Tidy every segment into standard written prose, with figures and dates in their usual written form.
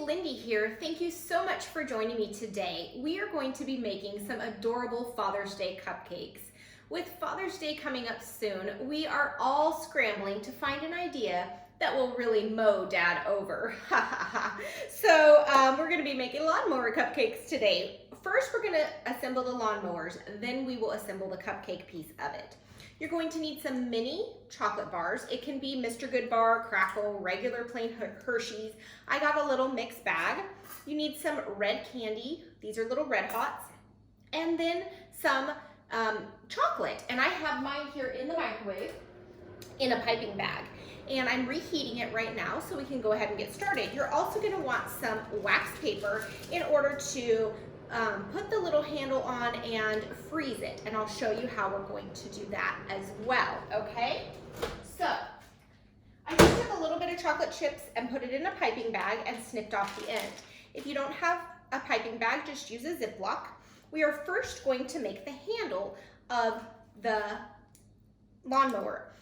Lindy here. Thank you so much for joining me today. We are going to be making some adorable Father's Day cupcakes. With Father's Day coming up soon, we are all scrambling to find an idea that will really mow Dad over. So we're going to be making lawnmower cupcakes today. First, we're going to assemble the lawnmowers, then we will assemble the cupcake piece of it. You're going to need some mini chocolate bars. It can be Mr. Good Bar, Crackle, regular plain Hershey's. I got a little mixed bag. You need some red candy. These are little Red Hots. And then some chocolate. And I have mine here in the microwave in a piping bag. And I'm reheating it right now so we can go ahead and get started. You're also going to want some wax paper in order to put the little handle on and freeze it, and I'll show you how we're going to do that as well, okay? So, I just took a little bit of chocolate chips and put it in a piping bag and snipped off the end. If you don't have a piping bag, just use a Ziploc. We are first going to make the handle of the lawnmower.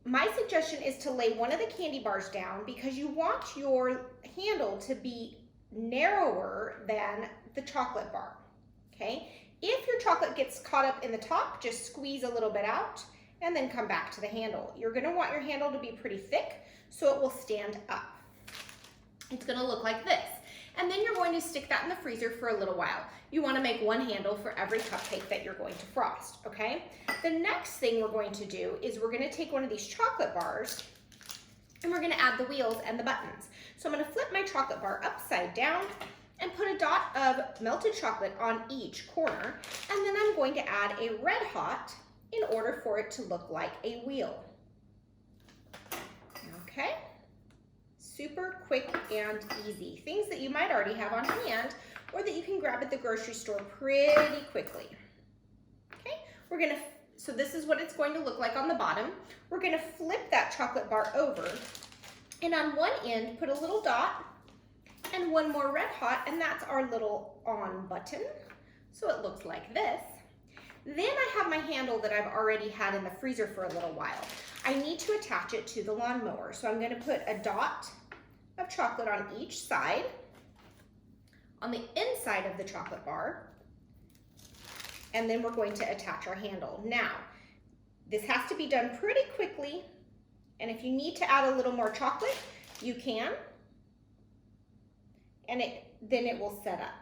My suggestion is to lay one of the candy bars down because you want your handle to be narrower than the chocolate bar, okay? If your chocolate gets caught up in the top, just squeeze a little bit out and then come back to the handle. You're gonna want your handle to be pretty thick so it will stand up. It's gonna look like this. And then you're going to stick that in the freezer for a little while. You wanna make one handle for every cupcake that you're going to frost, okay? The next thing we're going to do is we're gonna take one of these chocolate bars and we're gonna add the wheels and the buttons. So I'm gonna flip my chocolate bar upside down and put a dot of melted chocolate on each corner, and then I'm going to add a Red Hot in order for it to look like a wheel. Okay, super quick and easy. Things that you might already have on hand or that you can grab at the grocery store pretty quickly. Okay, so this is what it's going to look like on the bottom. We're gonna flip that chocolate bar over, and on one end, put a little dot and one more Red Hot, and that's our little on button. So it looks like this. Then I have my handle that I've already had in the freezer for a little while. I need to attach it to the lawnmower. So I'm gonna put a dot of chocolate on each side, on the inside of the chocolate bar, and then we're going to attach our handle. Now, this has to be done pretty quickly, and if you need to add a little more chocolate, you can, and then it will set up.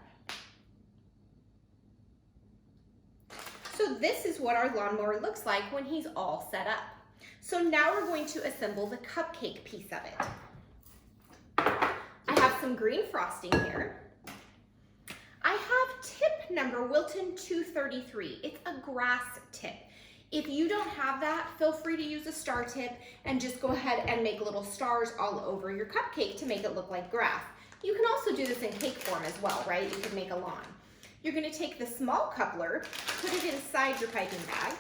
So this is what our lawnmower looks like when he's all set up. So now we're going to assemble the cupcake piece of it. I have some green frosting here. I have tip number Wilton 233. It's a grass tip. If you don't have that, feel free to use a star tip and just go ahead and make little stars all over your cupcake to make it look like grass. You can also do this in cake form as well, right? You could make a lawn. You're gonna take the small coupler, put it inside your piping bag,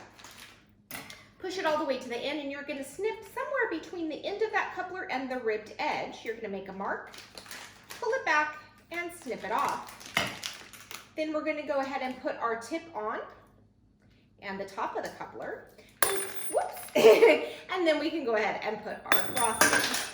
push it all the way to the end, and you're gonna snip somewhere between the end of that coupler and the ribbed edge. You're gonna make a mark, pull it back, and snip it off. Then we're gonna go ahead and put our tip on and the top of the coupler, and whoops, and then we can go ahead and put our frosting.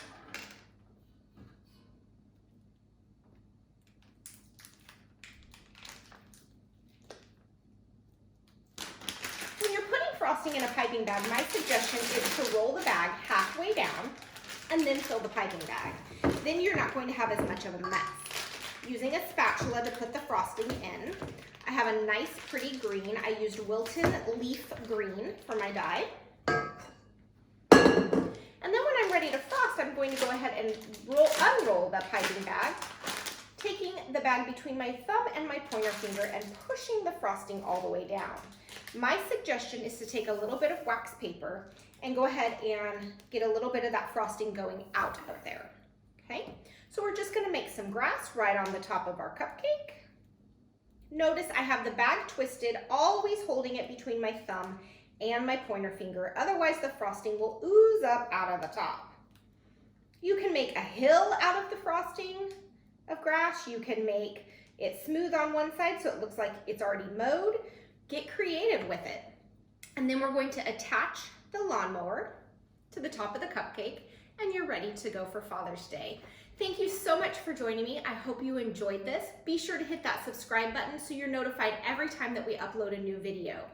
Frosting in a piping bag, my suggestion is to roll the bag halfway down and then fill the piping bag. Then you're not going to have as much of a mess. Using a spatula to put the frosting in, I have a nice pretty green. I used Wilton Leaf Green for my dye. And then when I'm ready to frost, I'm going to go ahead and unroll the piping bag, taking the bag between my thumb and my pointer finger and pushing the frosting all the way down. My suggestion is to take a little bit of wax paper and go ahead and get a little bit of that frosting going out of there, okay? So we're just gonna make some grass right on the top of our cupcake. Notice I have the bag twisted, always holding it between my thumb and my pointer finger, otherwise the frosting will ooze up out of the top. You can make a hill out of the frosting of grass. You can make it smooth on one side so it looks like it's already mowed. Get creative with it. And then we're going to attach the lawnmower to the top of the cupcake, and you're ready to go for Father's Day. Thank you so much for joining me. I hope you enjoyed this. Be sure to hit that subscribe button so you're notified every time that we upload a new video.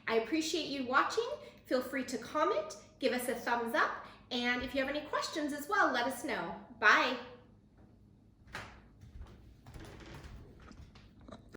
I appreciate you watching. Feel free to comment, give us a thumbs up, and if you have any questions as well, let us know. Bye.